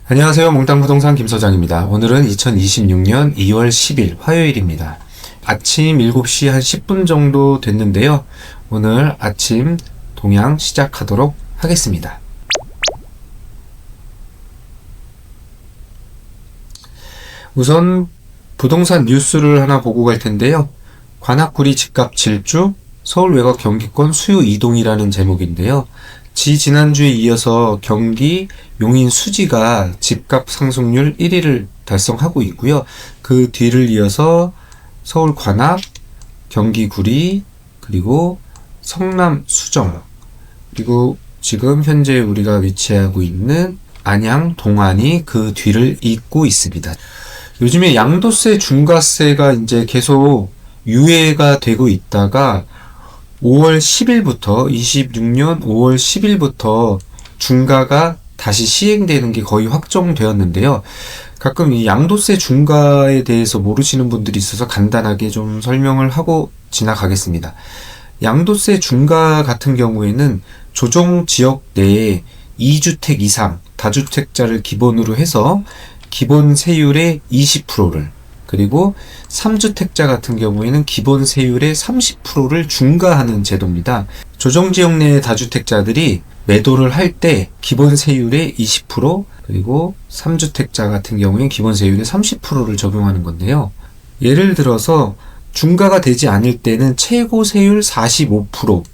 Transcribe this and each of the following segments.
안녕하세요. 몽땅부동산 김소장입니다. 오늘은 2026년 2월 10일 화요일입니다. 아침 7시 한 10분 정도 됐는데요. 오늘 아침 동향 시작하도록 하겠습니다. 우선 부동산 뉴스를 하나 보고 갈 텐데요. 관악구리 집값 질주, 서울 외곽 경기권 수요 이동이라는 제목인데요. 지난주에 이어서 경기 용인 수지가 집값 상승률 1위를 달성하고 있고요. 그 뒤를 이어서 서울 관악, 경기 구리, 그리고 성남 수정, 그리고 지금 현재 우리가 위치하고 있는 안양 동안이 그 뒤를 잇고 있습니다. 요즘에 양도세, 중과세가 이제 계속 유예가 되고 있다가 5월 10일부터 26년 5월 10일부터 중과가 다시 시행되는 게 거의 확정되었는데요. 가끔 이 양도세 중과에 대해서 모르시는 분들이 있어서 간단하게 좀 설명을 하고 지나가겠습니다. 양도세 중과 같은 경우에는 조정 지역 내에 2주택 이상 다주택자를 기본으로 해서 기본 세율의 20%를, 그리고 3주택자 같은 경우에는 기본 세율의 30%를 중과하는 제도입니다. 조정지역 내의 다주택자들이 매도를 할 때 기본 세율의 20%, 그리고 3주택자 같은 경우에는 기본 세율의 30%를 적용하는 건데요. 예를 들어서 중과가 되지 않을 때는 최고 세율 45%,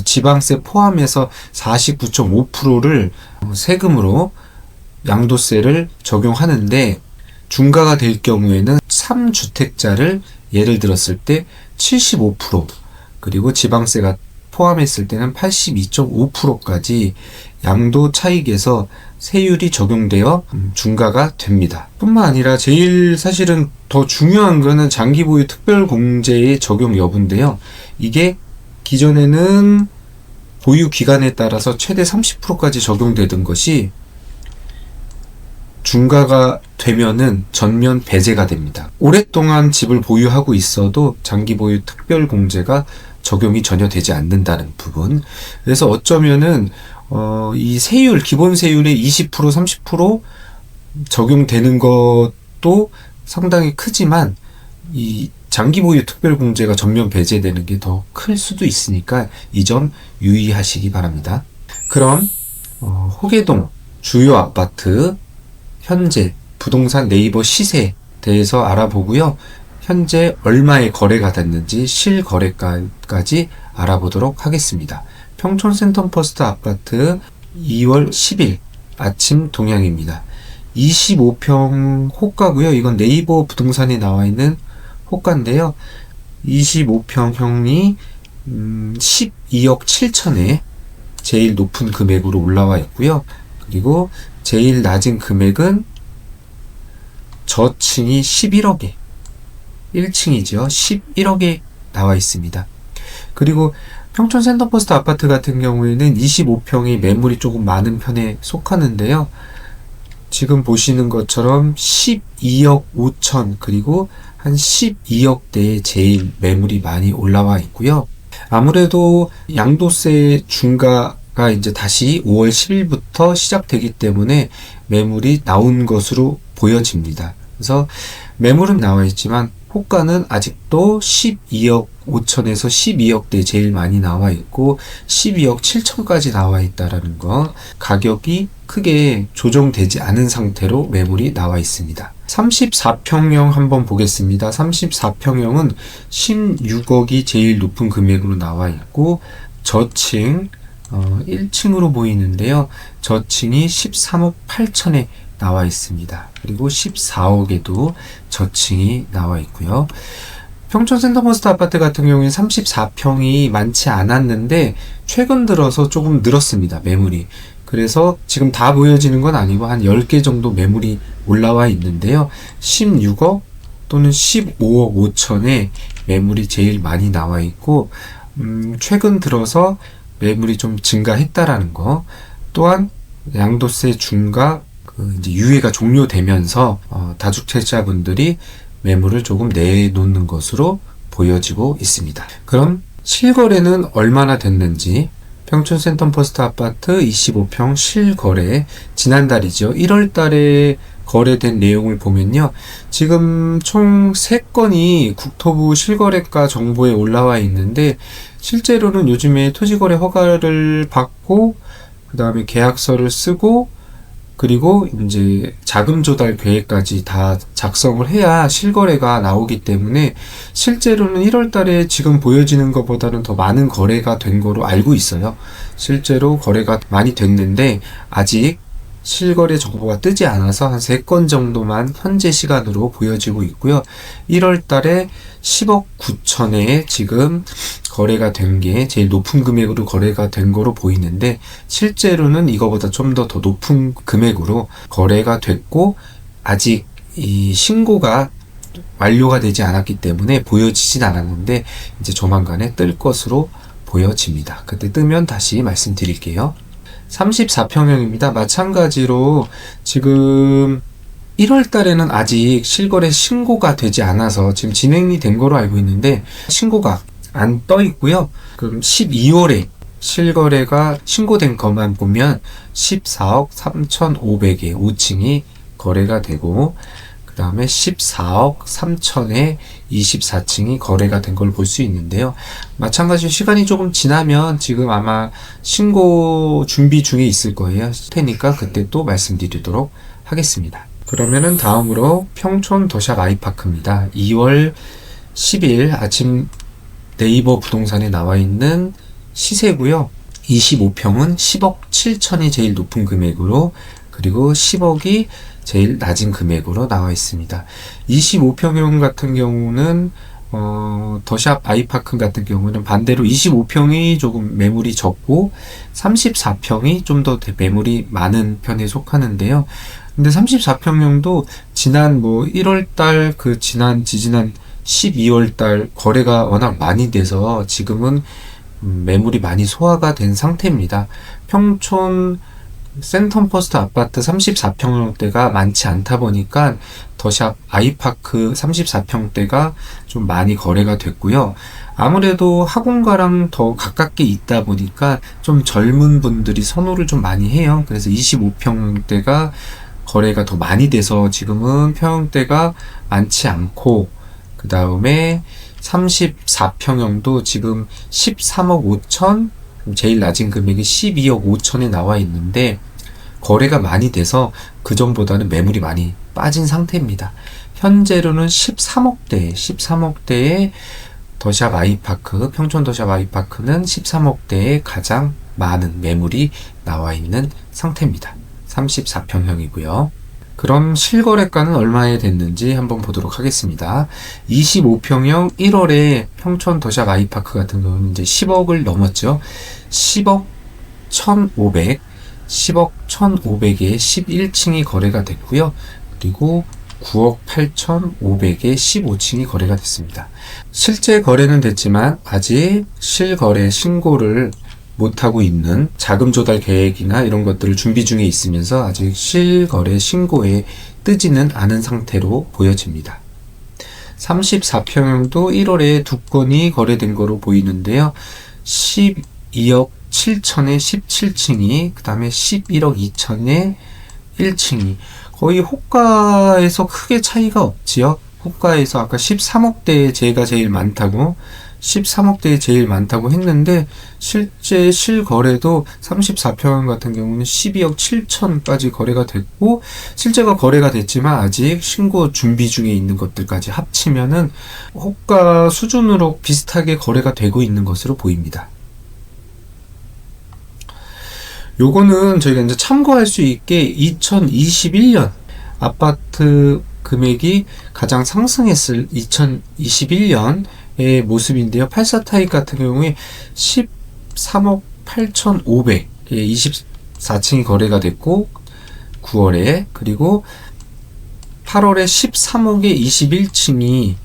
지방세 포함해서 49.5%를 세금으로 양도세를 적용하는데, 중과가 될 경우에는 3주택자를 예를 들었을 때 75%, 그리고 지방세가 포함했을 때는 82.5%까지 양도 차익에서 세율이 적용되어 중과가 됩니다. 뿐만 아니라 제일 사실은 더 중요한 거는 장기보유 특별공제의 적용 여부인데요. 이게 기존에는 보유 기간에 따라서 최대 30%까지 적용되던 것이 중과가 되면은 전면 배제가 됩니다. 오랫동안 집을 보유하고 있어도 장기 보유 특별 공제가 적용이 전혀 되지 않는다는 부분. 그래서 어쩌면은 이 세율, 기본 세율의 20%, 30% 적용되는 것도 상당히 크지만 이 장기 보유 특별 공제가 전면 배제되는 게 더 클 수도 있으니까 이 점 유의하시기 바랍니다. 그럼 호계동 주요 아파트 현재 부동산 네이버 시세에 대해서 알아보고요. 현재 얼마에 거래가 됐는지 실거래가까지 알아보도록 하겠습니다. 평촌 센텀퍼스트 아파트 2월 10일 아침 동향입니다. 25평 호가고요. 이건 네이버 부동산에 나와 있는 호가인데요. 25평형이 12억 7천에 제일 높은 금액으로 올라와 있고요. 그리고 제일 낮은 금액은 저층이 11억에, 1층이죠. 11억에 나와 있습니다. 그리고 평촌 센터퍼스트 아파트 같은 경우에는 25평이 매물이 조금 많은 편에 속하는데요. 지금 보시는 것처럼 12억 5천, 그리고 한 12억대에 제일 매물이 많이 올라와 있고요. 아무래도 양도세 중과가 이제 다시 5월 10일부터 시작되기 때문에 매물이 나온 것으로 보여집니다. 그래서 매물은 나와 있지만 호가는 아직도 12억 5천에서 12억대 제일 많이 나와 있고 12억 7천까지 나와 있다라는 거, 가격이 크게 조정되지 않은 상태로 매물이 나와 있습니다. 34평형 한번 보겠습니다. 34평형은 16억이 제일 높은 금액으로 나와 있고 저층 1층으로 보이는데요. 저층이 13억 8천에 나와 있습니다. 그리고 14억에도 저층이 나와 있고요. 평촌 센터퍼스트 아파트 같은 경우에 34평이 많지 않았는데 최근 들어서 조금 늘었습니다. 매물이. 그래서 지금 다 보여지는 건 아니고 한 10개 정도 매물이 올라와 있는데요. 16억 또는 15억 5천에 매물이 제일 많이 나와 있고 최근 들어서 매물이 좀 증가했다라는 거, 또한 양도세 중과 이제 유예가 종료되면서 다주택자분들이 매물을 조금 내놓는 것으로 보여지고 있습니다. 그럼 실거래는 얼마나 됐는지 평촌 센텀퍼스트 아파트 25평 실거래, 지난달이죠. 1월달에 거래된 내용을 보면요. 지금 총 3건이 국토부 실거래가 정보에 올라와 있는데, 실제로는 요즘에 토지거래 허가를 받고, 그 다음에 계약서를 쓰고, 그리고 이제 자금 조달 계획까지 다 작성을 해야 실거래가 나오기 때문에, 실제로는 1월 달에 지금 보여지는 것보다는 더 많은 거래가 된 거로 알고 있어요. 실제로 거래가 많이 됐는데 아직 실거래 정보가 뜨지 않아서 한 3건 정도만 현재 시간으로 보여지고 있고요. 1월 달에 10억 9천에 지금 거래가 된 게 제일 높은 금액으로 거래가 된 거로 보이는데, 실제로는 이거보다 좀 더 높은 금액으로 거래가 됐고, 아직 이 신고가 완료가 되지 않았기 때문에 보여지진 않았는데, 이제 조만간에 뜰 것으로 보여집니다. 그때 뜨면 다시 말씀드릴게요. 34평형입니다. 마찬가지로 지금 1월 달에는 아직 실거래 신고가 되지 않아서 지금 진행이 된 거로 알고 있는데, 신고가 안 떠 있고요. 그럼 12월에 실거래가 신고된 것만 보면 14억 3,500에 5층이 거래가 되고, 그 다음에 14억 3천에 24층이 거래가 된 걸 볼 수 있는데요. 마찬가지로 시간이 조금 지나면 지금 아마 신고 준비 중에 있을 거예요. 테니까 그때 또 말씀드리도록 하겠습니다. 그러면은 다음으로 평촌 더샵 아이파크입니다. 2월 10일 아침 네이버 부동산에 나와 있는 시세고요. 25평은 10억 7천이 제일 높은 금액으로, 그리고 10억이 제일 낮은 금액으로 나와 있습니다. 25평형 같은 경우는 더샵 아이파크 같은 경우는 반대로 25평이 조금 매물이 적고 34평이 좀 더 매물이 많은 편에 속하는데요. 근데 34평형도 지난 1월달 지지난 12월달 거래가 워낙 많이 돼서 지금은 매물이 많이 소화가 된 상태입니다. 평촌 센텀퍼스트 아파트 34평대가 많지 않다 보니까 더샵 아이파크 34평대가 좀 많이 거래가 됐고요. 아무래도 학원가랑 더 가깝게 있다 보니까 좀 젊은 분들이 선호를 좀 많이 해요. 그래서 25평대가 거래가 더 많이 돼서 지금은 평형대가 많지 않고, 그 다음에 34평형도 지금 13억 5천, 제일 낮은 금액이 12억 5천에 나와 있는데, 거래가 많이 돼서 그 전보다는 매물이 많이 빠진 상태입니다. 현재로는 13억대에 더샵 아이파크, 평촌 더샵 아이파크는 13억대에 가장 많은 매물이 나와 있는 상태입니다. 34평형이고요. 그럼 실거래가는 얼마에 됐는지 한번 보도록 하겠습니다. 25평형 1월에 평촌 더샵 아이파크 같은 경우는 이제 10억을 넘었죠. 10억 1,500, 10억 1,500에 11층이 거래가 됐고요. 그리고 9억 8,500에 15층이 거래가 됐습니다. 실제 거래는 됐지만 아직 실거래 신고를 못하고 있는, 자금 조달 계획이나 이런 것들을 준비 중에 있으면서 아직 실거래 신고에 뜨지는 않은 상태로 보여집니다. 34평형도 1월에 2건이 거래된 거로 보이는데요. 12억 7천에 17층이, 그 다음에 11억 2천에 1층이, 거의 호가에서 크게 차이가 없지요. 호가에서 아까 13억대에 제가 제일 많다고, 13억대에 제일 많다고 했는데, 실제 실거래도 34평형 같은 경우는 12억 7천까지 거래가 됐고, 실제가 거래가 됐지만 아직 신고 준비 중에 있는 것들까지 합치면은 호가 수준으로 비슷하게 거래가 되고 있는 것으로 보입니다. 요거는 저희가 이제 참고할 수 있게 2021년 아파트 금액이 가장 상승했을 2021년의 모습인데요. 84타입 같은 경우에 13억 8,500에 24층이 거래가 됐고 9월에, 그리고 8월에 13억에 21층이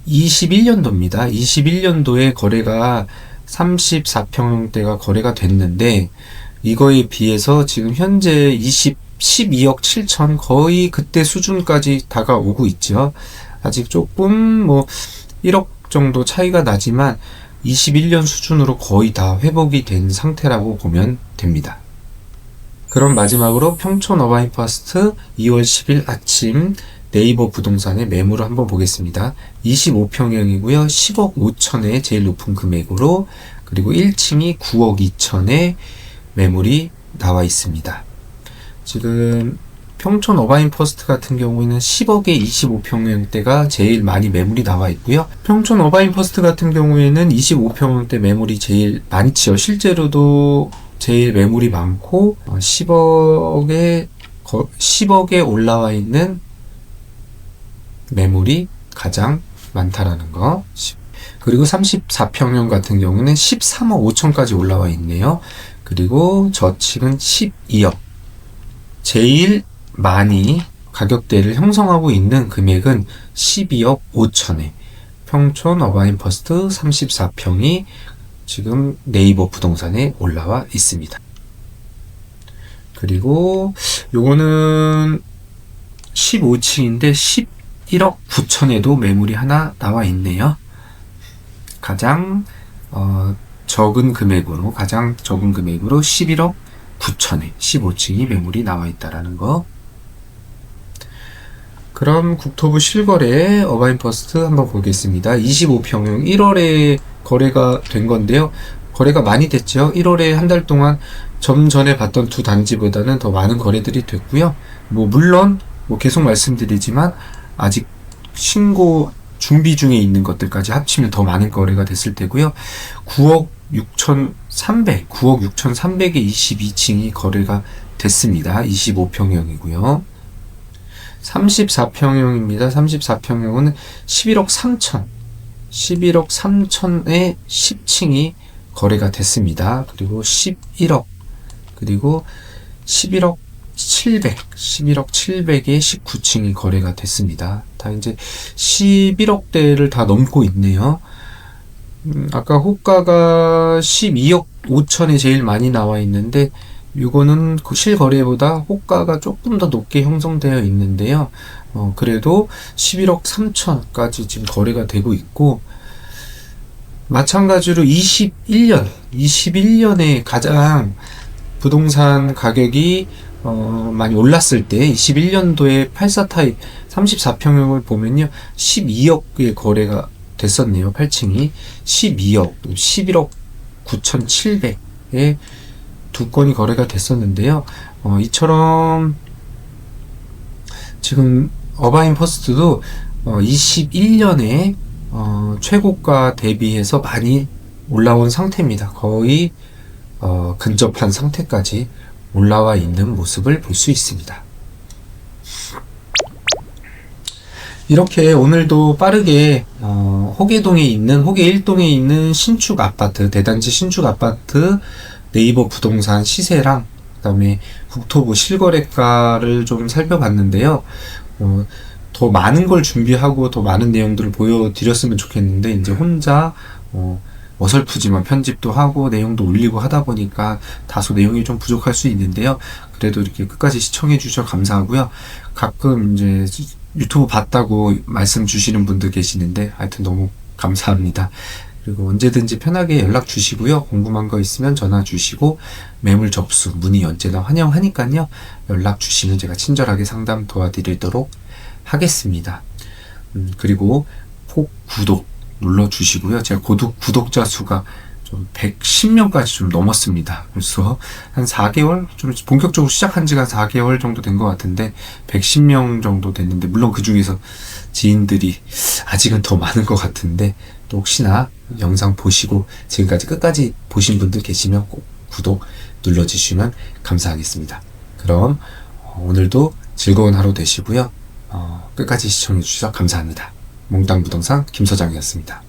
21년도입니다. 21년도에 거래가 34평형대가 거래가 됐는데, 이거에 비해서 지금 현재 12억 7천, 거의 그때 수준까지 다가오고 있죠. 아직 조금 1억 정도 차이가 나지만 21년 수준으로 거의 다 회복이 된 상태라고 보면 됩니다. 그럼 마지막으로 평촌 어바인퍼스트 2월 10일 아침 네이버 부동산의 매물을 한번 보겠습니다. 25평형이고요. 10억 5천에 제일 높은 금액으로, 그리고 1층이 9억 2천에 매물이 나와 있습니다. 지금 평촌 어바인퍼스트 같은 경우에는 10억에 25평형대가 제일 많이 매물이 나와 있고요. 평촌 어바인퍼스트 같은 경우에는 25평형대 매물이 제일 많지요. 실제로도 제일 매물이 많고 10억에 올라와 있는 매물이 가장 많다라는 거. 그리고 34평형 같은 경우는 13억 5천까지 올라와 있네요. 그리고 저층은 12억. 제일 많이 가격대를 형성하고 있는 금액은 12억 5천에 평촌 어바인퍼스트 34평이 지금 네이버 부동산에 올라와 있습니다. 그리고 요거는 15층인데 11억 9천에도 매물이 하나 나와 있네요. 가장 적은 금액으로 11억 9천에 15층이 매물이 나와 있다라는 거. 그럼 국토부 실거래 어바인퍼스트 한번 보겠습니다. 25평형 1월에 거래가 된 건데요. 거래가 많이 됐죠. 1월에 한 달 동안 좀 전에 봤던 두 단지보다는 더 많은 거래들이 됐고요. 물론 계속 말씀드리지만 아직 신고 준비 중에 있는 것들까지 합치면 더 많은 거래가 됐을 테고요. 9억 6,300에 22층이 거래가 됐습니다. 25평형이고요. 34평형입니다. 34평형은 11억 3천에 10층이 거래가 됐습니다. 그리고 11억, 그리고 11억 700에 19층이 거래가 됐습니다. 다 이제 11억대를 다 넘고 있네요. 아까 호가가 12억 5천에 제일 많이 나와 있는데, 이거는 그 실거래보다 호가가 조금 더 높게 형성되어 있는데요. 그래도 11억 3천까지 지금 거래가 되고 있고, 마찬가지로 21년에 가장 부동산 가격이 많이 올랐을 때 21년도에 84타입 34평형을 보면요. 12억의 거래가 됐었네요. 8층이 11억 9,700에 두 건이 거래가 됐었는데요. 이처럼 지금 어바인퍼스트도 21년에 최고가 대비해서 많이 올라온 상태입니다. 거의 근접한 상태까지 올라와 있는 모습을 볼 수 있습니다. 이렇게 오늘도 빠르게 호계 1동에 있는 신축 아파트, 대단지 신축 아파트 네이버 부동산 시세랑 그다음에 국토부 실거래가를 좀 살펴봤는데요. 더 많은 걸 준비하고 더 많은 내용들을 보여드렸으면 좋겠는데, 이제 혼자 어설프지만 편집도 하고 내용도 올리고 하다 보니까 다소 내용이 좀 부족할 수 있는데요. 그래도 이렇게 끝까지 시청해 주셔서 감사하고요. 가끔 이제 유튜브 봤다고 말씀 주시는 분들 계시는데 하여튼 너무 감사합니다. 그리고 언제든지 편하게 연락 주시고요. 궁금한 거 있으면 전화 주시고, 매물 접수 문의 언제나 환영하니까요. 연락 주시면 제가 친절하게 상담 도와드리도록 하겠습니다. 그리고 꼭 구독 눌러주시고요. 제가 구독자 수가 좀 110명까지 좀 넘었습니다. 벌써 한 4개월? 좀 본격적으로 시작한 지가 한 4개월 정도 된 것 같은데 110명 정도 됐는데, 물론 그 중에서 지인들이 아직은 더 많은 것 같은데, 또 혹시나 영상 보시고 지금까지 끝까지 보신 분들 계시면 꼭 구독 눌러주시면 감사하겠습니다. 그럼 오늘도 즐거운 하루 되시고요. 끝까지 시청해주셔서 감사합니다. 몽땅 부동산 김 소장이었습니다.